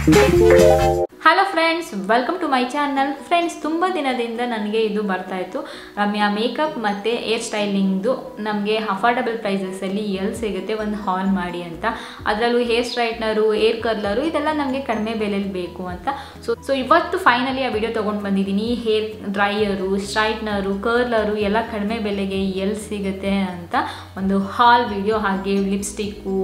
Hello friends, welcome to my channel. Friends, ತುಂಬ ದಿನದಿಂದ ನನಗೆ ಇದು ಬರ್ತಾ ಇತ್ತು, ರಮ್ಯಾ ಮೇಕಪ್ ಮತ್ತು ಏರ್ ಸ್ಟೈಲಿಂಗ್ದು ನಮಗೆ ಅಫೋರ್ಡಬಲ್ ಪ್ರೈಸಸಲ್ಲಿ ಎಲ್ಲಿ ಸಿಗುತ್ತೆ ಒಂದು ಹಾಲ್ ಮಾಡಿ ಅಂತ. ಅದರಲ್ಲೂ ಹೇರ್ ಸ್ಟ್ರೈಟ್ನರು, ಏರ್ ಕರ್ಲರು ಇದೆಲ್ಲ ನಮಗೆ ಕಡಿಮೆ ಬೆಲೆಯಲ್ಲಿ ಬೇಕು ಅಂತ. ಸೊ ಇವತ್ತು ಫೈನಲಿ ಆ ವಿಡಿಯೋ ತೊಗೊಂಡು ಬಂದಿದ್ದೀನಿ. ಹೇರ್ ಡ್ರೈಯರು, ಸ್ಟ್ರೈಟ್ನರು, ಕರ್ಲರು ಎಲ್ಲ ಕಡಿಮೆ ಬೆಲೆಗೆ ಎಲ್ಲಿ ಸಿಗುತ್ತೆ ಅಂತ ಒಂದು ಹಾಲ್ ವಿಡಿಯೋ. ಹಾಗೆ ಲಿಪ್ಸ್ಟಿಕ್ಕು,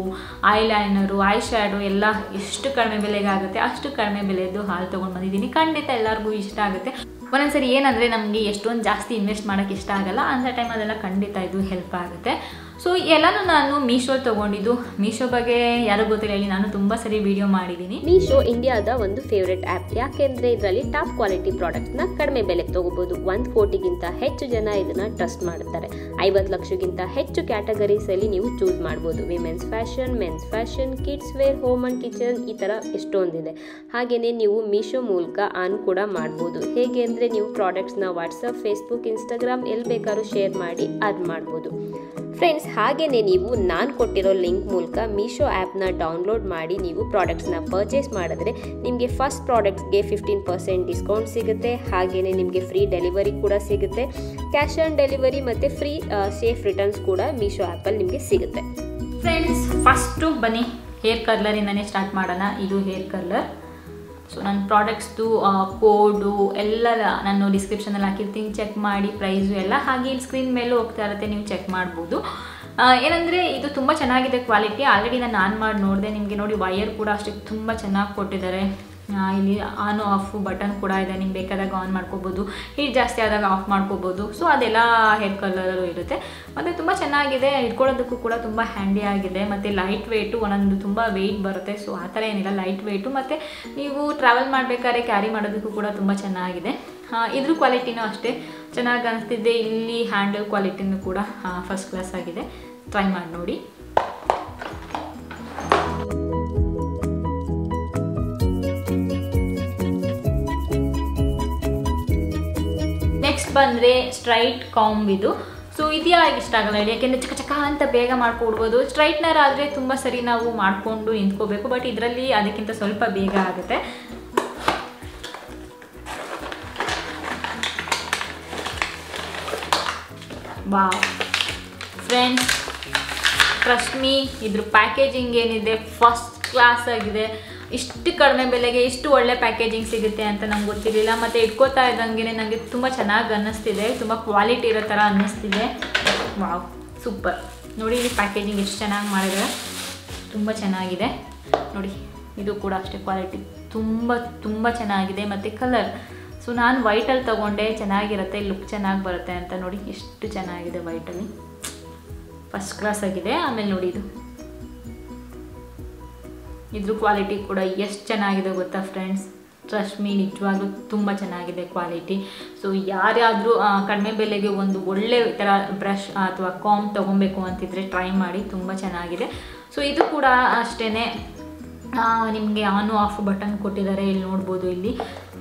ಐಲೈನರು, ಐ ಶ್ಯಾಡೋ ಎಲ್ಲ ಎಷ್ಟು ಕಡಿಮೆ ಬೆಲೆಗೆ ಆಗುತ್ತೆ ಅಷ್ಟು ಕಡಿಮೆ ಬೆಲೆದು ಹಾಲ್ ತೊಗೊಂಡು ಬಂದಿದ್ದೀನಿ. ಖಂಡಿತ ಎಲ್ಲರಿಗೂ ಇಷ್ಟ ಆಗುತ್ತೆ. ಒಂದೊಂದ್ಸರಿ ಏನಂದರೆ ನಮಗೆ ಎಷ್ಟೊಂದು ಜಾಸ್ತಿ ಇನ್ವೆಸ್ಟ್ ಮಾಡೋಕ್ಕೆ ಇಷ್ಟ ಆಗಲ್ಲ, ಅಂಥ ಟೈಮ್ ಅದೆಲ್ಲ ಖಂಡಿತ ಇದು ಹೆಲ್ಪ್ ಆಗುತ್ತೆ. ಸೊ ಎಲ್ಲನೂ ನಾನು ಮೀಶೋ ತೊಗೊಂಡಿದ್ದು. ಮೀಶೋ ಬಗ್ಗೆ ಯಾರು ಗೊತ್ತಿಲ್ಲ, ಹೇಳಿ ನಾನು ತುಂಬ ಸರಿ ವಿಡಿಯೋ ಮಾಡಿದ್ದೀನಿ. ಮೀಶೋ ಇಂಡಿಯಾದ ಒಂದು ಫೇವ್ರೆಟ್ ಆ್ಯಪ್, ಯಾಕೆಂದರೆ ಇದರಲ್ಲಿ ಟಾಪ್ ಕ್ವಾಲಿಟಿ ಪ್ರಾಡಕ್ಟ್ನ ಕಡಿಮೆ ಬೆಲೆಗೆ ತೊಗೋಬೋದು. 1 ಕೋಟಿಗಿಂತ ಹೆಚ್ಚು ಜನ ಇದನ್ನು ಟ್ರಸ್ಟ್ ಮಾಡ್ತಾರೆ. 50 ಲಕ್ಷಕ್ಕಿಂತ ಹೆಚ್ಚು ಕ್ಯಾಟಗರೀಸಲ್ಲಿ ನೀವು ಚೂಸ್ ಮಾಡ್ಬೋದು. Women's fashion, men's fashion, kids wear, home and kitchen, ಈ ಥರ ಎಷ್ಟೊಂದಿದೆ. ಹಾಗೆಯೇ ನೀವು ಮೀಶೋ ಮೂಲಕ ಆನ್ ಕೂಡ ಮಾಡ್ಬೋದು. ಹೇಗೆ ಅಂದರೆ ನೀವು ಪ್ರಾಡಕ್ಟ್ಸ್ನ ವಾಟ್ಸಪ್, ಫೇಸ್ಬುಕ್, ಇನ್ಸ್ಟಾಗ್ರಾಮ್ ಎಲ್ಲಿ ಬೇಕಾದ್ರೂ ಶೇರ್ ಮಾಡಿ ಅರ್ನ್ ಮಾಡ್ಬೋದು. ಫ್ರೆಂಡ್ಸ್, ಹಾಗೆಯೇ ನೀವು ನಾನು ಕೊಟ್ಟಿರೋ ಲಿಂಕ್ ಮೂಲಕ ಮೀಶೋ ಆ್ಯಪ್ನ ಡೌನ್ಲೋಡ್ ಮಾಡಿ ನೀವು ಪ್ರಾಡಕ್ಟ್ಸ್ನ ಪರ್ಚೇಸ್ ಮಾಡಿದ್ರೆ ನಿಮಗೆ ಫಸ್ಟ್ ಪ್ರಾಡಕ್ಟ್ಸ್ಗೆ 15% ಡಿಸ್ಕೌಂಟ್ ಸಿಗುತ್ತೆ. ಹಾಗೆಯೇ ನಿಮಗೆ ಫ್ರೀ ಡೆಲಿವರಿ ಕೂಡ ಸಿಗುತ್ತೆ. ಕ್ಯಾಶ್ ಆನ್ ಡೆಲಿವರಿ ಮತ್ತು ಫ್ರೀ ಸೇಫ್ ರಿಟರ್ನ್ಸ್ ಕೂಡ ಮೀಶೋ ಆ್ಯಪಲ್ಲಿ ನಿಮಗೆ ಸಿಗುತ್ತೆ. ಫ್ರೆಂಡ್ಸ್, ಫಸ್ಟು ಬನ್ನಿ ಹೇರ್ ಕರ್ಲರಿಂದನೇ ಸ್ಟಾರ್ಟ್ ಮಾಡೋಣ. ಇದು ಹೇರ್ ಕರ್ಲರ್. ಸೊ ನನ್ನ ಪ್ರಾಡಕ್ಟ್ಸ್ದು ಕೋಡು ಎಲ್ಲ ನಾನು ಡಿಸ್ಕ್ರಿಪ್ಷನಲ್ಲಿ ಹಾಕಿರ್ತೀನಿ, ಚೆಕ್ ಮಾಡಿ. ಪ್ರೈಸು ಎಲ್ಲ ಹಾಗೆ ಇಲ್ಲಿ ಸ್ಕ್ರೀನ್ ಮೇಲೂ ಹೋಗ್ತಾ ಇರುತ್ತೆ, ನೀವು ಚೆಕ್ ಮಾಡ್ಬೋದು. ಏನಂದರೆ ಇದು ತುಂಬ ಚೆನ್ನಾಗಿದೆ ಕ್ವಾಲಿಟಿ. ಆಲ್ರೆಡಿ ನಾನು ಆನ್ ಮಾಡಿ ನೋಡಿದೆ. ನಿಮಗೆ ನೋಡಿ ವೈಯರ್ ಕೂಡ ಅಷ್ಟೇ ತುಂಬ ಚೆನ್ನಾಗಿ ಕೊಟ್ಟಿದ್ದಾರೆ. ಇಲ್ಲಿ ಆನ್ ಆಫ್ ಬಟನ್ ಕೂಡ ಇದೆ, ನಿಮ್ಗೆ ಬೇಕಾದಾಗ ಆನ್ ಮಾಡ್ಕೋಬೋದು, ಹೀಟ್ ಜಾಸ್ತಿ ಆದಾಗ ಆಫ್ ಮಾಡ್ಕೋಬೋದು. ಸೊ ಅದೆಲ್ಲ ಹೇರ್ ಕಲರಲ್ಲೂ ಇರುತ್ತೆ. ಮತ್ತು ತುಂಬ ಚೆನ್ನಾಗಿದೆ, ಇಟ್ಕೊಳ್ಳೋದಕ್ಕೂ ಕೂಡ ತುಂಬ ಹ್ಯಾಂಡಿ ಆಗಿದೆ. ಮತ್ತು ಲೈಟ್ ವೆಯ್ಟು, ಒಂದೊಂದು ತುಂಬ ವೆಯ್ಟ್ ಬರುತ್ತೆ. ಸೊ ಆ ಥರ ಏನಿಲ್ಲ, ಲೈಟ್ ವೆಯ್ಟು. ಮತ್ತು ನೀವು ಟ್ರಾವೆಲ್ ಮಾಡಬೇಕಾದ್ರೆ ಕ್ಯಾರಿ ಮಾಡೋದಕ್ಕೂ ಕೂಡ ತುಂಬ ಚೆನ್ನಾಗಿದೆ. ಇದ್ರ ಕ್ವಾಲಿಟಿನೂ ಅಷ್ಟೇ ಚೆನ್ನಾಗಿ ಅನಿಸ್ತಿದೆ. ಇಲ್ಲಿ ಹ್ಯಾಂಡಲ್ ಕ್ವಾಲಿಟಿನೂ ಕೂಡ ಫಸ್ಟ್ ಕ್ಲಾಸ್ ಆಗಿದೆ. ಟ್ರೈ ಮಾಡಿ ನೋಡಿ. ನೆಕ್ಸ್ಟ್ ಬಂದರೆ ಸ್ಟ್ರೈಟ್ ಕಾಂಬ್. ಇದು ಸೊ ಇದು ಯಾರಿಗೆ ಇಷ್ಟ ಆಗಲ್ಲ ಹೇಳಿ, ಯಾಕೆಂದರೆ ಚಕ ಚಕ ಅಂತ ಬೇಗ ಮಾಡ್ಕೊಡ್ಬೋದು. ಸ್ಟ್ರೈಟ್ನರ್ ಆದರೆ ತುಂಬ ಸರಿ ನಾವು ಮಾಡಿಕೊಂಡು ನಿಂತ್ಕೋಬೇಕು, ಬಟ್ ಇದರಲ್ಲಿ ಅದಕ್ಕಿಂತ ಸ್ವಲ್ಪ ಬೇಗ ಆಗುತ್ತೆ. ವಾವ್ ಫ್ರೆಂಡ್ಸ್, ಟ್ರಸ್ಟ್ ಮೀ, ಇದ್ರ ಪ್ಯಾಕೇಜಿಂಗ್ ಏನಿದೆ ಫಸ್ಟ್ ಕ್ಲಾಸ್ ಆಗಿದೆ. ಇಷ್ಟು ಕಡಿಮೆ ಬೆಲೆಗೆ ಇಷ್ಟು ಒಳ್ಳೆ ಪ್ಯಾಕೇಜಿಂಗ್ ಸಿಗುತ್ತೆ ಅಂತ ನಂಗೆ ಗೊತ್ತಿರಲಿಲ್ಲ. ಮತ್ತು ಇಟ್ಕೋತಾ ಇದ್ದಂಗೆ ನನಗೆ ತುಂಬ ಚೆನ್ನಾಗಿ ಅನ್ನಿಸ್ತಿದೆ, ತುಂಬ ಕ್ವಾಲಿಟಿ ಇರೋ ಥರ ಅನ್ನಿಸ್ತಿದೆ. Wow, super. ನೋಡಿ ಇಲ್ಲಿ ಪ್ಯಾಕೇಜಿಂಗ್ ಎಷ್ಟು ಚೆನ್ನಾಗಿ ಮಾಡಿದರೆ, ತುಂಬ ಚೆನ್ನಾಗಿದೆ ನೋಡಿ. ಇದು ಕೂಡ ಅಷ್ಟೇ ಕ್ವಾಲಿಟಿ ತುಂಬ ಚೆನ್ನಾಗಿದೆ. ಮತ್ತು ಕಲರ್, ಸೊ ನಾನು ವೈಟಲ್ಲಿ ತೊಗೊಂಡೆ, ಚೆನ್ನಾಗಿರುತ್ತೆ, ಲುಕ್ ಚೆನ್ನಾಗಿ ಬರುತ್ತೆ ಅಂತ. ನೋಡಿ ಎಷ್ಟು ಚೆನ್ನಾಗಿದೆ ವೈಟಲ್ಲಿ, ಫಸ್ಟ್ ಕ್ಲಾಸ್ ಆಗಿದೆ. ಆಮೇಲೆ ನೋಡಿ ಇದ್ರ ಕ್ವಾಲಿಟಿ ಕೂಡ ಎಷ್ಟು ಚೆನ್ನಾಗಿದೆ ಗೊತ್ತಾ ಫ್ರೆಂಡ್ಸ್. ಟ್ರಸ್ಟ್ ಮೀ, ನಿಜವಾಗ್ಲೂ ತುಂಬ ಚೆನ್ನಾಗಿದೆ ಕ್ವಾಲಿಟಿ. ಸೊ ಯಾರ್ಯಾದರೂ ಕಡಿಮೆ ಬೆಲೆಗೆ ಒಂದು ಒಳ್ಳೆ ಥರ ಬ್ರಷ್ ಅಥವಾ ಕಾಂಬ್ ತೊಗೊಬೇಕು ಅಂತಿದ್ರೆ ಟ್ರೈ ಮಾಡಿ, ತುಂಬ ಚೆನ್ನಾಗಿದೆ. ಸೊ ಇದು ಕೂಡ ಅಷ್ಟೇ, ನಿಮಗೆ ಆನು ಆಫ್ ಬಟನ್ ಕೊಟ್ಟಿದ್ದಾರೆ, ಇಲ್ಲಿ ನೋಡ್ಬೋದು ಇಲ್ಲಿ.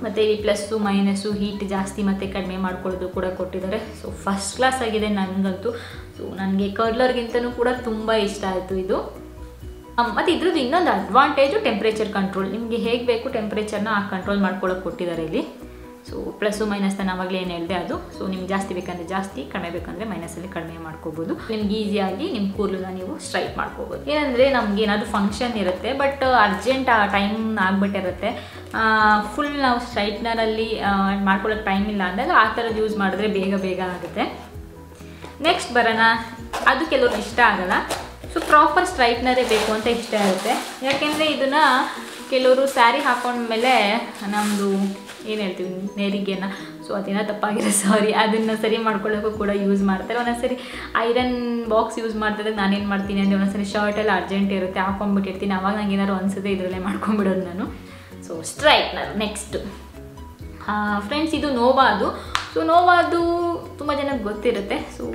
ಮತ್ತು ಇಲ್ಲಿ ಪ್ಲಸ್ಸು ಮೈನಸ್ಸು, ಹೀಟ್ ಜಾಸ್ತಿ ಮತ್ತು ಕಡಿಮೆ ಮಾಡ್ಕೊಳ್ಳೋದು ಕೂಡ ಕೊಟ್ಟಿದ್ದಾರೆ. ಸೊ ಫಸ್ಟ್ ಕ್ಲಾಸ್ ಆಗಿದೆ ನನಗಂತೂ. ಸೊ ನನಗೆ ಕರ್ಲರ್ಗಿಂತನೂ ಕೂಡ ತುಂಬ ಇಷ್ಟ ಆಯಿತು ಇದು. ಮತ್ತು ಇದ್ರದ್ದು ಇನ್ನೊಂದು ಅಡ್ವಾಂಟೇಜು ಟೆಂಪ್ರೇಚರ್ ಕಂಟ್ರೋಲ್. ನಿಮಗೆ ಹೇಗೆ ಬೇಕು ಟೆಂಪ್ರೇಚರ್ನ ಕಂಟ್ರೋಲ್ ಮಾಡ್ಕೊಳ್ಳೋಕೆ ಕೊಟ್ಟಿದ್ದಾರೆ ಇಲ್ಲಿ. ಸೊ ಪ್ಲಸ್ಸು ಮೈನಸ್ ನಾನು ಆವಾಗಲೇ ಏನು ಹೇಳಿದೆ ಅದು. ಸೊ ನಿಮ್ಗೆ ಜಾಸ್ತಿ ಬೇಕಂದರೆ ಜಾಸ್ತಿ, ಕಡಿಮೆ ಬೇಕಂದರೆ ಮೈನಸಲ್ಲಿ ಕಡಿಮೆ ಮಾಡ್ಕೋಬೋದು. ನಿಮ್ಗೆ ಈಸಿಯಾಗಿ ನಿಮ್ಮ ಕೂದಲನ್ನ ನೀವು ಸ್ಟ್ರೈಟ್ ಮಾಡ್ಕೋಬೋದು. ಏನಂದರೆ ನಮ್ಗೆ ಏನಾದರೂ ಫಂಕ್ಷನ್ ಇರುತ್ತೆ, ಬಟ್ ಅರ್ಜೆಂಟ್ ಆ ಟೈಮ್ ಆಗಿಬಿಟ್ಟಿರುತ್ತೆ, ಫುಲ್ ನಾವು ಸ್ಟ್ರೈಟ್ನರಲ್ಲಿ ಮಾಡ್ಕೊಳ್ಳೋಕೆ ಟೈಮ್ ಇಲ್ಲ ಅಂದಾಗ ಆ ಥರದ್ದು ಯೂಸ್ ಮಾಡಿದ್ರೆ ಬೇಗ ಆಗುತ್ತೆ. ನೆಕ್ಸ್ಟ್ ಬರೋಣ, ಅದು ಕೆಲವ್ರಿಗೆ ಇಷ್ಟ ಆಗಲ್ಲ. ಸೊ ಪ್ರಾಪರ್ ಸ್ಟ್ರೈಟ್ನರೇ ಬೇಕು ಅಂತ ಇಷ್ಟ ಇರುತ್ತೆ. ಯಾಕೆಂದರೆ ಇದನ್ನು ಕೆಲವರು ಸ್ಯಾರಿ ಹಾಕೊಂಡ್ಮೇಲೆ ನಮ್ಮದು ಏನು ಹೇಳ್ತೀವಿ ನೆರಿಗೆನ, ಸೊ ಅದೇನೋ ತಪ್ಪಾಗಿದೆ, ಸಾರಿ, ಅದನ್ನು ಸರಿ ಮಾಡ್ಕೊಳ್ಳೋಕ್ಕೂ ಕೂಡ ಯೂಸ್ ಮಾಡ್ತಾರೆ. ಒಂದೊಂದ್ಸರಿ ಐರನ್ ಬಾಕ್ಸ್ ಯೂಸ್ ಮಾಡ್ತಿದ್ದಾಗ ನಾನೇನು ಮಾಡ್ತೀನಿ ಅಂದರೆ ಒಂದೊಂದ್ಸರಿ ಶರ್ಟೆಲ್ಲ ಅರ್ಜೆಂಟ್ ಇರುತ್ತೆ, ಹಾಕೊಂಡ್ಬಿಟ್ಟಿರ್ತೀನಿ. ಆವಾಗ ನಂಗೆ ಏನಾದ್ರು ಅನಿಸುತ್ತೆ ಇದರಲ್ಲೇ ಮಾಡ್ಕೊಂಬಿಡೋದು ನಾನು. ಸೊ ಸ್ಟ್ರೈಟ್ನರ್ ನೆಕ್ಸ್ಟು ಫ್ರೆಂಡ್ಸ್, ಇದು ನೋವಾದು. ಸೊ ನೋವಾದು ತುಂಬ ಜನಕ್ಕೆ ಗೊತ್ತಿರುತ್ತೆ. ಸೊ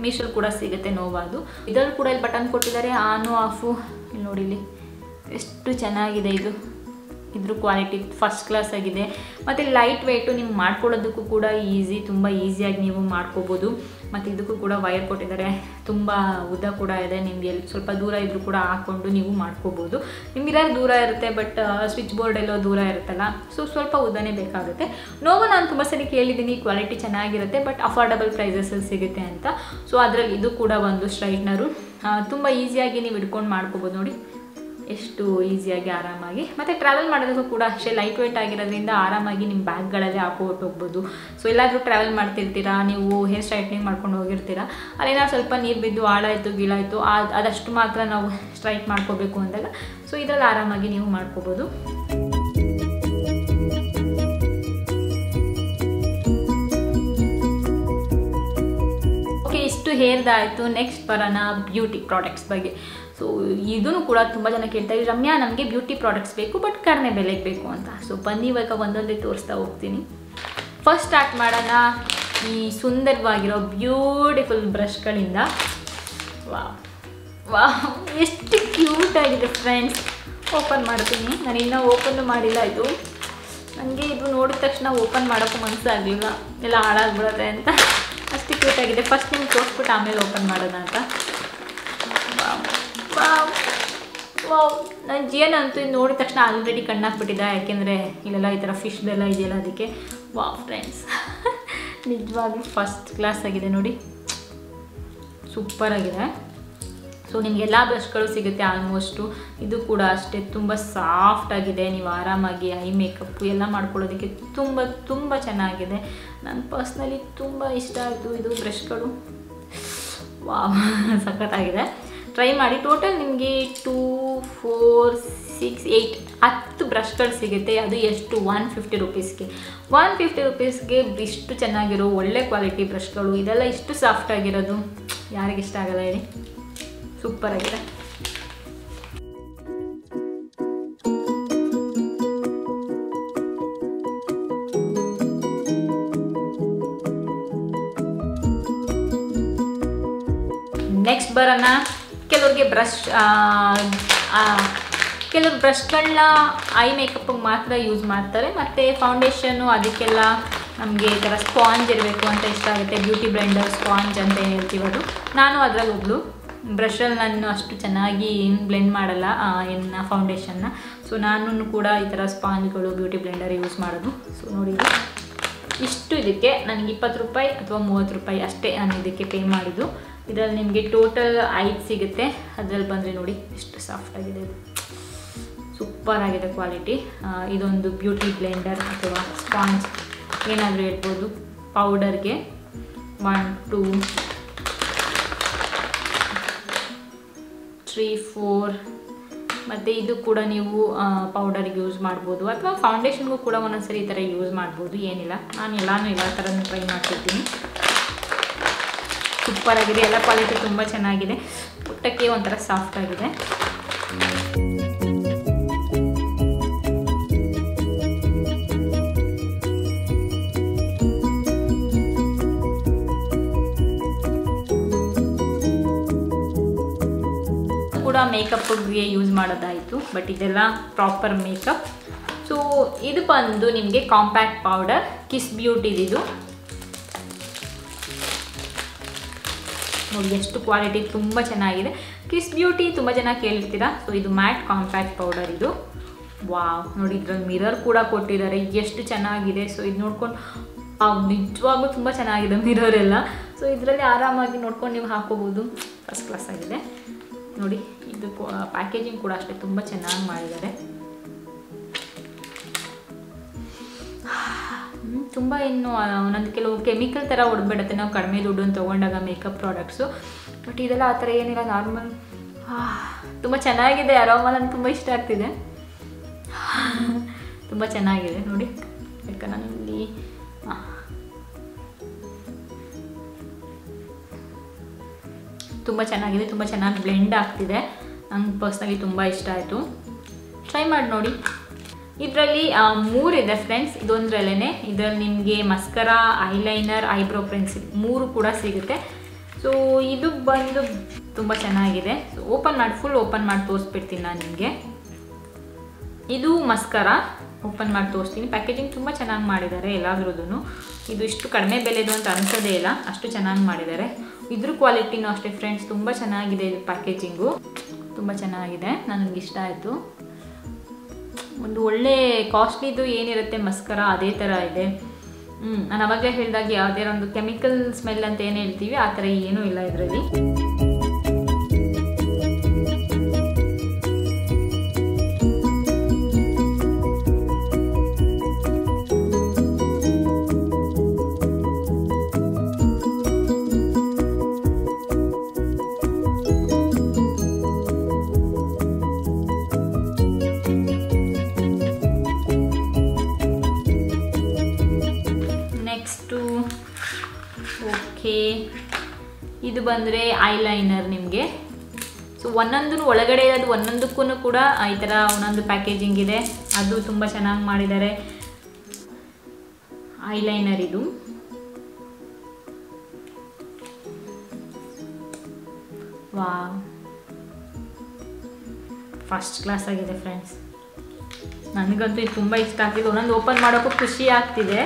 ಮೀಶೋಲ್ಲಿ ಕೂಡ ಸಿಗುತ್ತೆ ನೋವಾದು. ಇದರಲ್ಲಿ ಕೂಡ ಇಲ್ಲಿ ಬಟನ್ ಕೊಟ್ಟಿದ್ದಾರೆ, ಆನು ಆಫು. ಇಲ್ಲಿ ನೋಡಿ, ಇಲ್ಲಿ ಎಷ್ಟು ಚೆನ್ನಾಗಿದೆ ಇದು. ಇದ್ರ ಕ್ವಾಲಿಟಿ ಫಸ್ಟ್ ಕ್ಲಾಸ್ ಆಗಿದೆ ಮತ್ತು ಲೈಟ್ ವೆಯ್ಟು ನಿಮ್ಗೆ ಮಾಡ್ಕೊಳ್ಳೋದಕ್ಕೂ ಕೂಡ ಈಸಿ, ತುಂಬ ಈಸಿಯಾಗಿ ನೀವು ಮಾಡ್ಕೋಬೋದು. ಮತ್ತು ಇದಕ್ಕೂ ಕೂಡ ವೈರ್ ಕೊಟ್ಟಿದ್ದಾರೆ, ತುಂಬ ಉದ್ದ ಕೂಡ ಇದೆ. ನಿಮಗೆ ಸ್ವಲ್ಪ ದೂರ ಇದ್ರೂ ಕೂಡ ಹಾಕ್ಕೊಂಡು ನೀವು ಮಾಡ್ಕೋಬೋದು. ನಿಮಗಿರೋ ದೂರ ಇರುತ್ತೆ, ಬಟ್ ಸ್ವಿಚ್ ಬೋರ್ಡ್ ಎಲ್ಲೋ ದೂರ ಇರುತ್ತಲ್ಲ, ಸೊ ಸ್ವಲ್ಪ ಉದ್ದನೇ ಬೇಕಾಗುತ್ತೆ. ನೋವು ನಾನು ತುಂಬ ಸರಿ ಕೇಳಿದ್ದೀನಿ, ಕ್ವಾಲಿಟಿ ಚೆನ್ನಾಗಿರುತ್ತೆ ಬಟ್ ಅಫೋರ್ಡಬಲ್ ಪ್ರೈಸಸಲ್ಲಿ ಸಿಗುತ್ತೆ ಅಂತ. ಸೊ ಅದರಲ್ಲಿ ಇದು ಕೂಡ ಒಂದು ಸ್ಟ್ರೈಟ್ನರು ತುಂಬ ಈಸಿಯಾಗಿ ನೀವು ಹಿಡ್ಕೊಂಡು ಮಾಡ್ಕೋಬೋದು. ನೋಡಿ ಎಷ್ಟು ಈಸಿಯಾಗಿ ಆರಾಮಾಗಿ. ಮತ್ತು ಟ್ರಾವೆಲ್ ಮಾಡೋದಕ್ಕೂ ಕೂಡ ಅಷ್ಟೇ ಲೈಟ್ ವೆಯ್ಟ್ ಆಗಿರೋದ್ರಿಂದ ಆರಾಮಾಗಿ ನಿಮ್ಮ ಬ್ಯಾಗ್ಗಳಲ್ಲಿ ಹಾಕೊಂಡು ಹೋಗ್ಬೋದು. ಸೊ ಎಲ್ಲಾದರೂ ಟ್ರಾವೆಲ್ ಮಾಡ್ತಿರ್ತೀರಾ, ನೀವು ಹೇರ್ ಸ್ಟ್ರೈಟ್ನಿಂಗ್ ಮಾಡ್ಕೊಂಡು ಹೋಗಿರ್ತೀರಾ, ಅಲ್ಲೇನಾದ್ರು ಸ್ವಲ್ಪ ನೀರು ಬಿದ್ದು ಆಳಾಯಿತು ಗೀಳಾಯಿತು ಅದಷ್ಟು ಮಾತ್ರ ನಾವು ಸ್ಟ್ರೈಟ್ ಮಾಡ್ಕೋಬೇಕು ಅಂದಾಗ ಸೊ ಇದರಲ್ಲಿ ಆರಾಮಾಗಿ ನೀವು ಮಾಡ್ಕೋಬೋದು. ಓಕೆ, ಇಷ್ಟು ಹೇರ್ದಾಯಿತು. ನೆಕ್ಸ್ಟ್ ಬರೋಣ ಬ್ಯೂಟಿ ಪ್ರಾಡಕ್ಟ್ಸ್ ಬಗ್ಗೆ. ಸೊ ಇದೂ ಕೂಡ ತುಂಬ ಜನ ಕೇಳ್ತಾರೆ, ರಮ್ಯಾ ನಮಗೆ ಬ್ಯೂಟಿ ಪ್ರಾಡಕ್ಟ್ಸ್ ಬೇಕು ಬಟ್ ಕಡಿಮೆ ಬೆಲೆಗೆ ಬೇಕು ಅಂತ. ಸೊ ಬನ್ನಿ ಇವಾಗ ಒಂದೊಂದೇ ತೋರಿಸ್ತಾ ಹೋಗ್ತೀನಿ. ಫಸ್ಟ್ ಸ್ಟಾರ್ಟ್ ಮಾಡೋಣ ಈ ಸುಂದರವಾಗಿರೋ ಬ್ಯೂಟಿಫುಲ್ ಬ್ರಷ್ಗಳಿಂದ. ವಾ ಎಷ್ಟು ಕ್ಯೂಟ್ ಆಗಿದೆ ಫ್ರೆಂಡ್ಸ್. ಓಪನ್ ಮಾಡ್ತೀನಿ, ನಾನು ಇನ್ನೂ ಓಪನ್ನು ಮಾಡಿಲ್ಲ. ಇದು ನನಗೆ ಇದು ನೋಡಿದ ತಕ್ಷಣ ಓಪನ್ ಮಾಡೋಕ್ಕೂ ಮನಸ್ಸಾಗಲಿಲ್ಲ, ಎಲ್ಲ ಹಾಳಾಗ್ಬಿಡುತ್ತೆ ಅಂತ. ಅಷ್ಟು ಕ್ಯೂಟಾಗಿದೆ. ಫಸ್ಟ್ ನಿಮ್ಗೆ ತೋರಿಸ್ಬಿಟ್ಟು ಆಮೇಲೆ ಓಪನ್ ಮಾಡೋಣ ಅಂತ. ನನ್ನ ಜೀವನಂತೂ ಇದು ನೋಡಿದ ತಕ್ಷಣ ಆಲ್ರೆಡಿ ಕಣ್ಣಾಕ್ಬಿಟ್ಟಿದೆ, ಯಾಕೆಂದರೆ ಇಲ್ಲೆಲ್ಲ ಈ ಥರ ಫಿಶ್ದೆಲ್ಲ ಇದೆಯಲ್ಲ ಅದಕ್ಕೆ. ಫ್ರೆಂಡ್ಸ್ ನಿಜವಾಗ್ಲೂ ಫಸ್ಟ್ ಕ್ಲಾಸ್ ಆಗಿದೆ ನೋಡಿ, ಸೂಪರಾಗಿದೆ. ಸೊ ನಿಮಗೆಲ್ಲ ಬ್ರಷ್ಗಳು ಸಿಗುತ್ತೆ ಆಲ್ಮೋಸ್ಟು. ಇದು ಕೂಡ ಅಷ್ಟೇ ತುಂಬ ಸಾಫ್ಟಾಗಿದೆ. ನೀವು ಆರಾಮಾಗಿ ಐ ಮೇಕಪ್ಪು ಎಲ್ಲ ಮಾಡ್ಕೊಳ್ಳೋದಕ್ಕೆ ತುಂಬ ತುಂಬ ಚೆನ್ನಾಗಿದೆ. ನನಗೆ ಪರ್ಸ್ನಲಿ ತುಂಬ ಇಷ್ಟ ಆಯಿತು ಇದು ಬ್ರಷ್ಗಳು. ಸಖತ್ತಾಗಿದೆ. ಟ್ರೈ ಮಾಡಿ. ಟೋಟಲ್ ನಿಮಗೆ 2, 4, 6, 8 10 ಬ್ರಷ್ಗಳು ಸಿಗುತ್ತೆ. ಅದು ಎಷ್ಟು 150 ರುಪೀಸ್ಗೆ. 150 ರುಪೀಸ್ಗೆ ಇಷ್ಟು ಚೆನ್ನಾಗಿರೋ ಒಳ್ಳೆ ಕ್ವಾಲಿಟಿ ಬ್ರಷ್ಗಳು, ಇದೆಲ್ಲ ಇಷ್ಟು ಸಾಫ್ಟಾಗಿರೋದು ಯಾರಿಗಿಷ್ಟ ಆಗಲ್ಲ ಹೇಳಿ. ಸೂಪರಾಗಿದೆ. ನೆಕ್ಸ್ಟ್ ಬರೋಣ. ಕೆಲವ್ರಿಗೆ ಕೆಲವ್ರು ಬ್ರಷ್ಗಳನ್ನ ಐ ಮೇಕಪ್ಪಿಗೆ ಮಾತ್ರ ಯೂಸ್ ಮಾಡ್ತಾರೆ, ಮತ್ತು ಫೌಂಡೇಶನ್ನು ಅದಕ್ಕೆಲ್ಲ ನಮಗೆ ಈ ಥರ ಸ್ಪಾಂಜ್ ಇರಬೇಕು ಅಂತ ಇಷ್ಟ ಆಗುತ್ತೆ. ಬ್ಯೂಟಿ ಬ್ಲೆಂಡರ್ ಸ್ಪಾಂಜ್ ಅಂತ ಹೇಳ್ತೀವಿ ಅದು. ನಾನು ಅದರಲ್ಲಿ ಒಬ್ಳು. ಬ್ರಷಲ್ಲಿ ನಾನು ಅಷ್ಟು ಚೆನ್ನಾಗಿ ಬ್ಲೆಂಡ್ ಮಾಡಲ್ಲ ಫೌಂಡೇಶನ್ನ. ಸೊ ನಾನು ಕೂಡ ಈ ಥರ ಸ್ಪಾಂಜ್ಗಳು ಬ್ಯೂಟಿ ಬ್ಲೆಂಡರ್ ಯೂಸ್ ಮಾಡೋದು. ಸೊ ನೋಡಿ ಇಷ್ಟು ಇದಕ್ಕೆ ನನಗೆ 20 ರೂಪಾಯಿ ಅಥವಾ 30 ರೂಪಾಯಿ ಅಷ್ಟೇ ನಾನು ಇದಕ್ಕೆ ಪೇ ಮಾಡಿದ್ದು. ಇದರಲ್ಲಿ ನಿಮಗೆ ಟೋಟಲ್ 5 ಸಿಗುತ್ತೆ. ಅದರಲ್ಲಿ ಬಂದರೆ ನೋಡಿ ಎಷ್ಟು ಸಾಫ್ಟಾಗಿದೆ, ಇದು ಸೂಪರಾಗಿದೆ ಕ್ವಾಲಿಟಿ. ಇದೊಂದು ಬ್ಯೂಟಿ ಬ್ಲೆಂಡರ್ ಅಥವಾ ಸ್ಪಾಂಜ್ ಏನಾದರೂ ಹೇಳ್ಬೋದು. ಪೌಡರ್ಗೆ 1, 2, 3, 4 ಮತ್ತು ಇದು ಕೂಡ ನೀವು ಪೌಡರ್ಗೆ ಯೂಸ್ ಮಾಡ್ಬೋದು, ಅಥವಾ ಫೌಂಡೇಶನ್ಗೂ ಕೂಡ ಒಂದೊಂದ್ಸರಿ ಈ ಥರ ಯೂಸ್ ಮಾಡ್ಬೋದು. ಏನಿಲ್ಲ, ನಾನು ಎಲ್ಲನೂ ಎಲ್ಲ ಥರ ಟ್ರೈ ಮಾಡ್ತಿರ್ತೀನಿ. ಸೂಪರಾಗಿದೆ. ಎಲ್ಲ ಕ್ವಾಲಿಟಿ ತುಂಬ ಚೆನ್ನಾಗಿದೆ. ಪುಟ್ಟಕ್ಕೆ ಒಂಥರ ಸಾಫ್ಟ್ ಆಗಿದೆ. ಕೂಡ ಮೇಕಪ್ಗೆ ಯೂಸ್ ಮಾಡೋದಾಯಿತು, ಬಟ್ ಇದೆಲ್ಲ ಪ್ರಾಪರ್ ಮೇಕಪ್. ಸೊ ಇದು ಬಂದು ನಿಮಗೆ ಕಾಂಪ್ಯಾಕ್ಟ್ ಪೌಡರ್ ಕಿಸ್ ಬ್ಯೂಟಿದು. ನೋಡಿ ಎಷ್ಟು ಕ್ವಾಲಿಟಿ ತುಂಬ ಚೆನ್ನಾಗಿದೆ. ಕಿಸ್ ಬ್ಯೂಟಿ ತುಂಬ ಜನ ಕೇಳಿರ್ತೀರಾ. ಸೊ ಇದು ಮ್ಯಾಟ್ ಕಾಂಪ್ಯಾಕ್ಟ್ ಪೌಡರ್ ಇದು. ನೋಡಿ ಇದ್ರಲ್ಲಿ ಮಿರರ್ ಕೂಡ ಕೊಟ್ಟಿದ್ದಾರೆ, ಎಷ್ಟು ಚೆನ್ನಾಗಿದೆ. ಸೊ ಇದು ನೋಡ್ಕೊಂಡು ನಿಜವಾಗ್ಲೂ ತುಂಬ ಚೆನ್ನಾಗಿದೆ ಮಿರರ್ ಎಲ್ಲ. ಸೊ ಇದರಲ್ಲಿ ಆರಾಮಾಗಿ ನೋಡ್ಕೊಂಡು ನೀವು ಹಾಕೋಬೋದು. ಫಸ್ಟ್ ಕ್ಲಾಸ್ ಆಗಿದೆ ನೋಡಿ. ಇದು ಪ್ಯಾಕೇಜಿಂಗ್ ಕೂಡ ಅಷ್ಟೇ ತುಂಬ ಚೆನ್ನಾಗಿ ಮಾಡಿದ್ದಾರೆ. ತುಂಬ ಇನ್ನು ಒಂದೊಂದು ಕೆಲವು ಕೆಮಿಕಲ್ ಥರ ಹೊಡೆದ್ಬಿಡುತ್ತೆ ನಾವು ಕಡಿಮೆ ದುಡ್ಡನ್ನು ತೊಗೊಂಡಾಗ ಮೇಕಪ್ ಪ್ರಾಡಕ್ಟ್ಸು. ಬಟ್ ಇದೆಲ್ಲ ಆ ಥರ ಏನಿಲ್ಲ, ನಾರ್ಮಲ್. ತುಂಬ ಚೆನ್ನಾಗಿದೆ. ಅರೋಮಾ ನನಗೆ ತುಂಬ ಇಷ್ಟ ಆಗ್ತಿದೆ, ತುಂಬ ಚೆನ್ನಾಗಿದೆ ನೋಡಿ. ಯಾಕಂದ್ರೆ ಇಲ್ಲಿ ತುಂಬ ಚೆನ್ನಾಗಿದೆ, ತುಂಬ ಚೆನ್ನಾಗಿ ಬ್ಲೆಂಡ್ ಆಗ್ತಿದೆ. ನಂಗೆ ಪರ್ಸ್ನಲಿ ತುಂಬ ಇಷ್ಟ ಆಯಿತು. ಟ್ರೈ ಮಾಡಿ ನೋಡಿ. ಇದರಲ್ಲಿ 3 ಇದೆ ಫ್ರೆಂಡ್ಸ್. ಇದೊಂದರಲ್ಲೇ ಇದರಲ್ಲಿ ನಿಮಗೆ ಮಸ್ಕರಾ, ಐಲೈನರ್, ಐಬ್ರೋ ಪೆನ್ಸಿಲ್ 3 ಕೂಡ ಸಿಗುತ್ತೆ. ಸೊ ಇದು ಬಂದು ತುಂಬ ಚೆನ್ನಾಗಿದೆ. ಸೊ ಫುಲ್ ಓಪನ್ ಮಾಡಿ ತೋರಿಸ್ಬಿಡ್ತೀನಿ ನಾನು ನಿಮಗೆ. ಇದು ಮಸ್ಕರ ಓಪನ್ ಮಾಡಿ ತೋರಿಸ್ತೀನಿ. ಪ್ಯಾಕೇಜಿಂಗ್ ತುಂಬ ಚೆನ್ನಾಗಿ ಮಾಡಿದ್ದಾರೆ ಎಲ್ಲಾದ್ರದ್ದು. ಇದು ಇಷ್ಟು ಕಡಿಮೆ ಬೆಲೆದು ಅಂತ ಅನ್ಸೋದೇ ಇಲ್ಲ, ಅಷ್ಟು ಚೆನ್ನಾಗಿ ಮಾಡಿದ್ದಾರೆ. ಇದ್ರ ಕ್ವಾಲಿಟಿನೂ ಅಷ್ಟೇ ಫ್ರೆಂಡ್ಸ್, ತುಂಬ ಚೆನ್ನಾಗಿದೆ. ಇದು ಪ್ಯಾಕೇಜಿಂಗು ತುಂಬ ಚೆನ್ನಾಗಿದೆ, ನನಗೆ ಇಷ್ಟ ಆಯಿತು. ಒಂದು ಒಳ್ಳೆ ಕಾಸ್ಟ್ಲಿದು ಏನಿರುತ್ತೆ ಮಸ್ಕರ ಅದೇ ಥರ ಇದೆ. ನಾನು ಅವಾಗಲೇ ಹೇಳಿದಾಗ ಯಾವುದೇ ಒಂದು ಕೆಮಿಕಲ್ ಸ್ಮೆಲ್ ಅಂತ ಏನು ಹೇಳ್ತೀವಿ ಆ ಥರ ಏನೂ ಇಲ್ಲ ಇದರಲ್ಲಿ. ಓಕೆ, ಇದು ಬಂದರೆ ಐಲೈನರ್ ನಿಮಗೆ. ಸೊ ಒಂದೊಂದು ಒಳಗಡೆ ಇರೋದು ಒಂದೊಂದಕ್ಕೂ ಕೂಡ ಈ ಥರ ಒಂದೊಂದು ಪ್ಯಾಕೇಜಿಂಗ್ ಇದೆ, ಅದು ತುಂಬ ಚೆನ್ನಾಗಿ ಮಾಡಿದ್ದಾರೆ. ಐಲೈನರ್ ಇದು ವಾ ಫಸ್ಟ್ ಕ್ಲಾಸ್ ಆಗಿದೆ ಫ್ರೆಂಡ್ಸ್. ನನಗಂತೂ ಇದು ತುಂಬ ಇಷ್ಟ ಆಗ್ತಿದೆ. ಒಂದೊಂದು ಓಪನ್ ಮಾಡೋಕ್ಕೂ ಖುಷಿ ಆಗ್ತಿದೆ.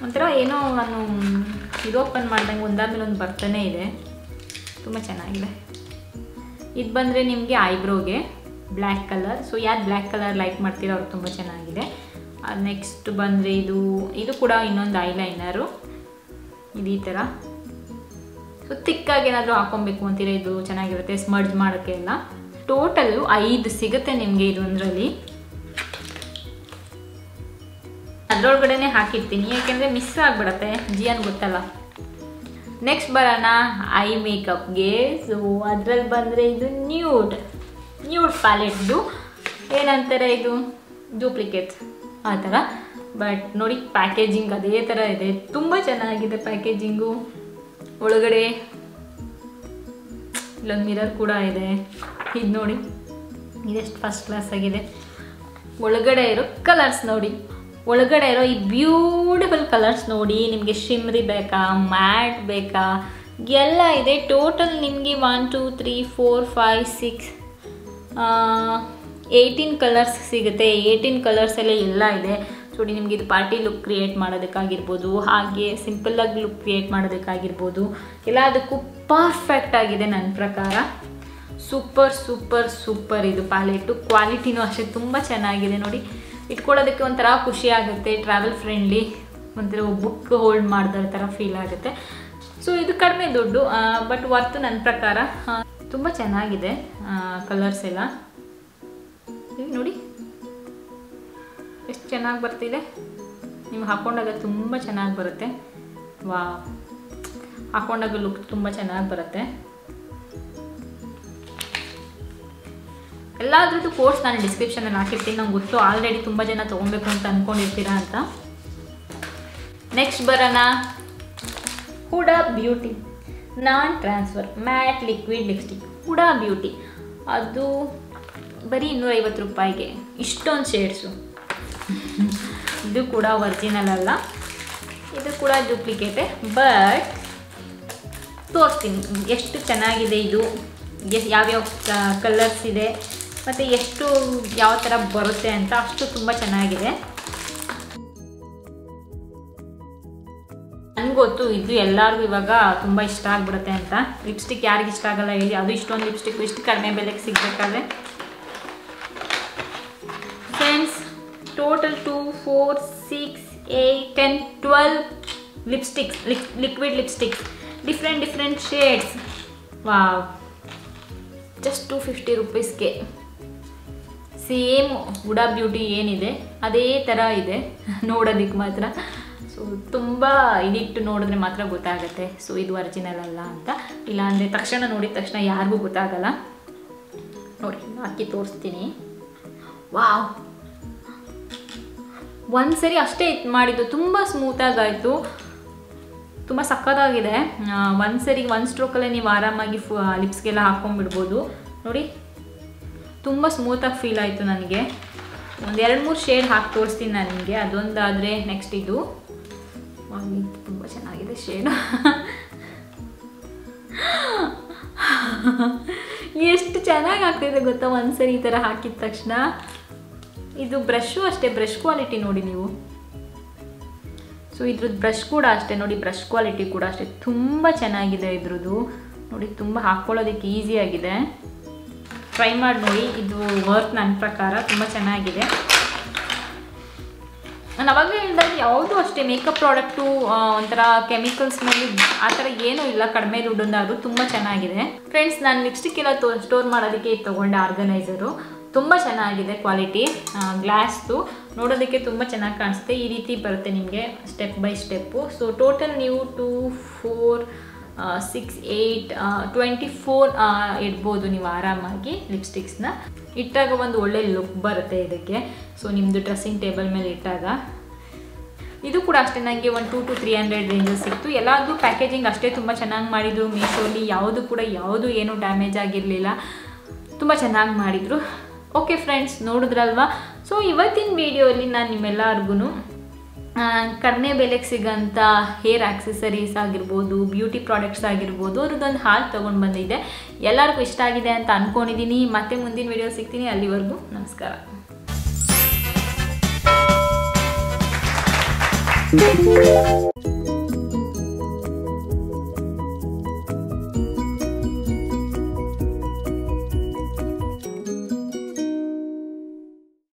ಒಂಥರ ಏನೋ ನಾನು ಇದು ಓಪನ್ ಮಾಡ್ದಂಗೆ ಒಂದಾದ್ಮೇಲೆ ಒಂದು ಬರ್ತಾನೆ ಇದೆ, ತುಂಬ ಚೆನ್ನಾಗಿದೆ. ಇದು ಬಂದರೆ ನಿಮಗೆ ಐಬ್ರೋಗೆ ಬ್ಲ್ಯಾಕ್ ಕಲರ್. ಸೊ ಯಾರು ಬ್ಲ್ಯಾಕ್ ಕಲರ್ ಲೈಕ್ ಮಾಡ್ತೀರೋ ಅವ್ರಿಗೆ ತುಂಬ ಚೆನ್ನಾಗಿದೆ. ನೆಕ್ಸ್ಟ್ ಬಂದರೆ ಇದು ಕೂಡ ಇನ್ನೊಂದು ಐಲೈನರು. ಇದು ಈ ಥರ. ಸೊ ತಿಕ್ಕಾಗಿ ಏನಾದರೂ ಹಾಕೊಬೇಕು ಅಂತೀರ ಇದು ಚೆನ್ನಾಗಿರುತ್ತೆ ಸ್ಮಡ್ಜ್ ಮಾಡೋಕ್ಕೆ ಎಲ್ಲ. ಟೋಟಲ್ಲು 5 ಸಿಗುತ್ತೆ ನಿಮಗೆ ಇದು ಒಂದರಲ್ಲಿ. ಅದರೊಳಗಡೆ ಹಾಕಿರ್ತೀನಿ ಯಾಕೆಂದರೆ ಮಿಸ್ ಆಗಿಬಿಡತ್ತೆ, ಜಿಯನ್ ಗೊತ್ತಲ್ಲ. ನೆಕ್ಸ್ಟ್ ಬರೋಣ ಐ ಮೇಕಪ್ಗೆ. ಸೊ ಅದರಲ್ಲಿ ಬಂದರೆ ಇದು ನ್ಯೂಡ್ ಪ್ಯಾಲೆಟ್ದು ಏನಂತಾರೆ, ಇದು ಡೂಪ್ಲಿಕೇಟ್ ಆ ಥರ. ಬಟ್ ನೋಡಿ ಪ್ಯಾಕೇಜಿಂಗ್ ಅದೇ ಥರ ಇದೆ, ತುಂಬ ಚೆನ್ನಾಗಿದೆ ಪ್ಯಾಕೇಜಿಂಗು. ಒಳಗಡೆ ಇಲ್ಲೊಂದು ಮಿರರ್ ಕೂಡ ಇದೆ. ಇದು ನೋಡಿ ಇದೆಷ್ಟು ಫಸ್ಟ್ ಕ್ಲಾಸ್ ಆಗಿದೆ. ಒಳಗಡೆ ಇರೋ ಕಲರ್ಸ್ ನೋಡಿ, ಒಳಗಡೆ ಇರೋ ಈ ಬ್ಯೂಟಿಫುಲ್ ಕಲರ್ಸ್ ನೋಡಿ. ನಿಮಗೆ ಶಿಮ್ರಿ ಬೇಕಾ, ಮ್ಯಾಟ್ ಬೇಕಾ, ಎಲ್ಲ ಇದೆ. ಟೋಟಲ್ ನಿಮಗೆ 1 2 3 4 5 6 18 ಕಲರ್ಸ್ ಸಿಗುತ್ತೆ. 18 ಕಲರ್ಸಲ್ಲೇ ಎಲ್ಲ ಇದೆ. ನೋಡಿ ನಿಮಗೆ ಇದು ಪಾರ್ಟಿ ಲುಕ್ ಕ್ರಿಯೇಟ್ ಮಾಡೋದಕ್ಕಾಗಿರ್ಬೋದು, ಹಾಗೆ ಸಿಂಪಲ್ಲಾಗಿ ಲುಕ್ ಕ್ರಿಯೇಟ್ ಮಾಡೋದಕ್ಕಾಗಿರ್ಬೋದು, ಎಲ್ಲದಕ್ಕೂ ಪರ್ಫೆಕ್ಟ್ ಆಗಿದೆ ನನ್ನ ಪ್ರಕಾರ. ಸೂಪರ್ ಸೂಪರ್ ಸೂಪರ್ ಇದು ಪ್ಯಾಲೆಟು. ಕ್ವಾಲಿಟಿನೂ ಅಷ್ಟೇ ತುಂಬ ಚೆನ್ನಾಗಿದೆ. ನೋಡಿ ಇಟ್ಕೊಳ್ಳೋದಕ್ಕೆ ಒಂಥರ ಖುಷಿ ಆಗುತ್ತೆ, ಟ್ರಾವೆಲ್ ಫ್ರೆಂಡ್ಲಿ, ಒಂಥರ ಬುಕ್ ಹೋಲ್ಡ್ ಮಾಡಿದ ಥರ ಫೀಲ್ ಆಗುತ್ತೆ. ಸೊ ಇದು ಕಡಿಮೆ ದುಡ್ಡು, ಬಟ್ ವರ್ತು ನನ್ನ ಪ್ರಕಾರ. ತುಂಬ ಚೆನ್ನಾಗಿದೆ ಕಲರ್ಸ್ ಎಲ್ಲ. ನೋಡಿ ಎಷ್ಟು ಚೆನ್ನಾಗಿ ಬರ್ತಿದೆ. ನೀವು ಹಾಕೊಂಡಾಗ ತುಂಬ ಚೆನ್ನಾಗಿ ಬರುತ್ತೆ. ವಾ, ಹಾಕೊಂಡಾಗ ಲುಕ್ ತುಂಬ ಚೆನ್ನಾಗಿ ಬರುತ್ತೆ. ಎಲ್ಲಾದ್ರದ್ದು ಕೋರ್ಸ್ ನಾನು ಡಿಸ್ಕ್ರಿಪ್ಷನಲ್ಲಿ ಹಾಕಿರ್ತೀನಿ. ನಂಗೆ ಗೊತ್ತು ಆಲ್ರೆಡಿ ತುಂಬ ಜನ ತೊಗೊಬೇಕು ಅಂತ ಅಂದ್ಕೊಂಡಿರ್ತೀರಾ ಅಂತ. ನೆಕ್ಸ್ಟ್ ಬರೋಣ ಹುಡಾ ಬ್ಯೂಟಿ ನಾನ್ transfer mat liquid lipstick. HUDA beauty ಅದು ಬರೀ 250 ರೂಪಾಯಿಗೆ ಇಷ್ಟೊಂದು ಶೇಡ್ಸು. ಇದು ಕೂಡ ಒರಿಜಿನಲ್ ಅಲ್ಲ, ಇದು ಕೂಡ ಡೂಪ್ಲಿಕೇಟೆ. ಬಟ್ ತೋರಿಸ್ತೀನಿ ಎಷ್ಟು ಚೆನ್ನಾಗಿದೆ ಇದು, ಯಾವ್ಯಾವ ಕಲರ್ಸ್ ಇದೆ ಮತ್ತು ಎಷ್ಟು ಯಾವ ಥರ ಬರುತ್ತೆ ಅಂತ. ಅಷ್ಟು ತುಂಬ ಚೆನ್ನಾಗಿದೆ. ನನಗೆ ಗೊತ್ತು ಇದು ಎಲ್ಲರಿಗೂ ಇವಾಗ ತುಂಬ ಇಷ್ಟ ಆಗಿಬಿಡುತ್ತೆ ಅಂತ. ಲಿಪ್ಸ್ಟಿಕ್ ಯಾರಿಗೆ ಇಷ್ಟ ಆಗಲ್ಲ ಹೇಳಿ, ಅದು ಇಷ್ಟೊಂದು ಲಿಪ್ಸ್ಟಿಕ್ ಇಷ್ಟು ಕಡಿಮೆ ಬೆಲೆಗೆ ಸಿಗಬೇಕಾದ್ರೆ. Friends total 2 4 6 8 10 12 lipsticks, liquid lipsticks, different shades. Wow, just 250 ರೂಪೀಸ್ಗೆ ಸೇಮ್ ಹುಡಾ ಬ್ಯೂಟಿ ಏನಿದೆ ಅದೇ ಥರ ಇದೆ ನೋಡೋದಕ್ಕೆ ಮಾತ್ರ. ಸೊ ತುಂಬ ಇದಿಟ್ಟು ನೋಡಿದ್ರೆ ಮಾತ್ರ ಗೊತ್ತಾಗುತ್ತೆ ಸೊ ಇದು ಒರಿಜಿನಲ್ ಅಲ್ಲ ಅಂತ. ಇಲ್ಲಾಂದರೆ ತಕ್ಷಣ ನೋಡಿದ ತಕ್ಷಣ ಯಾರಿಗೂ ಗೊತ್ತಾಗಲ್ಲ. ನೋಡಿ ಹಾಕಿ ತೋರಿಸ್ತೀನಿ. ವಾವ್, ಒಂದ್ಸರಿ ಅಷ್ಟೇ ಇದು ಮಾಡಿದ್ದು, ತುಂಬ ಸ್ಮೂತಾಗಾಯಿತು, ತುಂಬ ಸಕ್ಕತ್ತಾಗಿದೆ. ಒಂದ್ಸರಿ ಒಂದು ಸ್ಟ್ರೋಕಲ್ಲೇ ನೀವು ಆರಾಮಾಗಿ ಲಿಪ್ಸ್ಗೆಲ್ಲ ಹಾಕ್ಕೊಂಡ್ಬಿಡ್ಬೋದು. ನೋಡಿ ತುಂಬ ಸ್ಮೂತಾಗಿ ಫೀಲ್ ಆಯಿತು ನನಗೆ. ಒಂದು 2-3 ಶೇಡ್ ಹಾಕಿ ತೋರಿಸ್ತೀನಿ ನಾನು ನಿಮಗೆ. ಅದೊಂದಾದರೆ ನೆಕ್ಸ್ಟ್ ಇದು ತುಂಬ ಚೆನ್ನಾಗಿದೆ ಶೇಡು. ಎಷ್ಟು ಚೆನ್ನಾಗಿ ಆಗ್ತಿದೆ ಗೊತ್ತಾ ಒಂದ್ಸರಿ ಈ ಥರ ಹಾಕಿದ ತಕ್ಷಣ. ಇದು ಬ್ರಷು ಅಷ್ಟೇ, ಬ್ರಷ್ ಕ್ವಾಲಿಟಿ ನೋಡಿ ನೀವು. ಸೊ ಇದ್ರದ್ದು ಬ್ರಷ್ ಕೂಡ ಅಷ್ಟೇ ನೋಡಿ, ಬ್ರಷ್ ಕ್ವಾಲಿಟಿ ಕೂಡ ಅಷ್ಟೇ ತುಂಬ ಚೆನ್ನಾಗಿದೆ ಇದ್ರದ್ದು ನೋಡಿ. ತುಂಬ ಹಾಕ್ಕೊಳ್ಳೋದಕ್ಕೆ ಈಸಿಯಾಗಿದೆ, ಟ್ರೈ ಮಾಡಿ ನೋಡಿ. ಇದು ವರ್ತ್ ನನ್ನ ಪ್ರಕಾರ ತುಂಬ ಚೆನ್ನಾಗಿದೆ. ನಾನು ಅವಾಗಲೇ ಹೇಳಿದಾಗ ಯಾವುದೂ ಅಷ್ಟೇ ಮೇಕಪ್ ಪ್ರಾಡಕ್ಟು ಒಂಥರ ಕೆಮಿಕಲ್ಸ್ ಮೇಲೆ ಆ ಥರ ಏನೂ ಇಲ್ಲ, ಕಡಿಮೆ ದುಡ್ಡನ್ನಾದ್ರು ತುಂಬ ಚೆನ್ನಾಗಿದೆ. ಫ್ರೆಂಡ್ಸ್, ನಾನು ಲಿಪ್ಸ್ಟಿಕ್ ಎಲ್ಲ ಸ್ಟೋರ್ ಮಾಡೋದಕ್ಕೆ ಇದು ತೊಗೊಂಡೆ ಆರ್ಗನೈಸರು. ತುಂಬ ಚೆನ್ನಾಗಿದೆ ಕ್ವಾಲಿಟಿ, ಗ್ಲಾಸ್ದು ನೋಡೋದಕ್ಕೆ ತುಂಬ ಚೆನ್ನಾಗಿ ಕಾಣಿಸುತ್ತೆ. ಈ ರೀತಿ ಬರುತ್ತೆ ನಿಮಗೆ step by step. So total ನೀವು 2, 4, 6, 8, 24 ಇಡ್ಬೋದು ನೀವು ಆರಾಮಾಗಿ ಲಿಪ್ಸ್ಟಿಕ್ಸ್ನ. ಇಟ್ಟಾಗ ಒಂದು ಒಳ್ಳೆ ಲುಕ್ ಬರುತ್ತೆ ಇದಕ್ಕೆ. ಸೊ ನಿಮ್ಮದು ಡ್ರೆಸ್ಸಿಂಗ್ ಟೇಬಲ್ ಮೇಲೆ ಇಟ್ಟಾಗ. ಇದು ಕೂಡ ಅಷ್ಟೇ, ನನಗೆ ಒಂದು 200 to 300 ರೇಂಜಸ್ ಸಿಕ್ತು. ಎಲ್ಲಾದರೂ ಪ್ಯಾಕೇಜಿಂಗ್ ಅಷ್ಟೇ ತುಂಬ ಚೆನ್ನಾಗಿ ಮಾಡಿದರು ಮೀಶೋಲಿ. ಯಾವುದು ಏನೂ ಡ್ಯಾಮೇಜ್ ಆಗಿರಲಿಲ್ಲ, ತುಂಬ ಚೆನ್ನಾಗಿ ಮಾಡಿದರು. ಓಕೆ ಫ್ರೆಂಡ್ಸ್, ನೋಡಿದ್ರಲ್ವಾ. ಸೊ ಇವತ್ತಿನ ವಿಡಿಯೋಲಿ ನಾನು ನಿಮ್ಮೆಲ್ಲರಿಗೂ ಕಡಿಮೆ ಬೆಲೆಗೆ ಸಿಗೋಂಥ ಹೇರ್ ಆಕ್ಸೆಸರೀಸ್ ಆಗಿರ್ಬೋದು, ಬ್ಯೂಟಿ ಪ್ರಾಡಕ್ಟ್ಸ್ ಆಗಿರ್ಬೋದು, ಅದ್ರದ್ದೊಂದು ಹಾಲ್ ತೊಗೊಂಡು ಬಂದಿದ್ದೆ. ಎಲ್ಲರಿಗೂ ಇಷ್ಟ ಆಗಿದೆ ಅಂತ ಅಂದ್ಕೊಂಡಿದ್ದೀನಿ. ಮತ್ತೆ ಮುಂದಿನ ವಿಡಿಯೋ ಸಿಗ್ತೀನಿ. ಅಲ್ಲಿವರೆಗೂ ನಮಸ್ಕಾರ.